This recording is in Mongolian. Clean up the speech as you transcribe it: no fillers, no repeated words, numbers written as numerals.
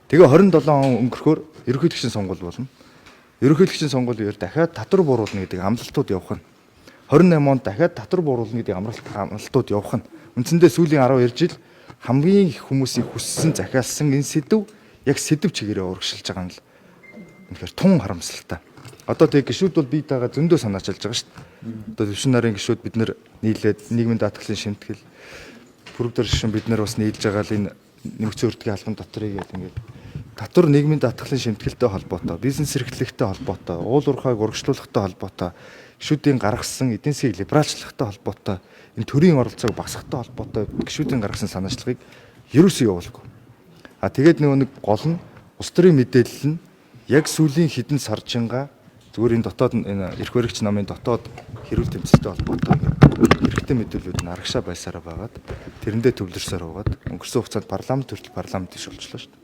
Тэгээ 27 он өнгөрөхөөр ерөнхийлөгчийн сонгуул болно. Ерөнхийлөгчийн сонгуулийн үеэр дахиад татвар бууруулна гэдэг амлалтууд явах нь 28 онд дахиад татвар бууруулна гэдэг амлалтууд явах нь үндсэндээ сүүлийн 12 жил хамгийн их хүмүүсийг хүссэн захиалсан энэ сэдв яг сэдв чигээрээ урагшилж байгаа нь л үнэхээр тун харамсалтай. Одоо тэг гишүүд бол бие даага зөндөө санаачилж байгаа шүү дээ. Одоо төвшин нарын гишүүд бид нэр нийлээд нийгмийн даатгалын шимтгэл бүрэгдэр шин бид нар бас нийлж байгаа л энэ нэмэгдсэн өртгийн албан доторыг ингээд татвар нийгмийн даатгалын шимтгэлтэй холбоотой, бизнес эрхлэлтэй холбоотой, уул уурхайг урагшлуулахтай холбоотой, гишүүдийн гаргасан эдийн засгийг либералчлахтай холбоотой, энэ төрийн оролцоог багасгахтай холбоотой гишүүдийн гаргасан санаачлалыг ерөөсөө явуулаагүй. Тэгээд нэг гол нь улс төрийн мэдээлэл нь яг сүүлийн хэдэн саржингаа зүгээр энэ дотоод энэ эрх баригч намын дотоод хэрүүл тэмцэлтэй холбоотой хэрэгтэй мэдээлүүд нь арагшаа байсараа байгаад тэрэндээ төвлөрсөөр байгаад өнгөрсөн хугацаанд парламент хүртэл парламент иш болчихлоо шүү дээ.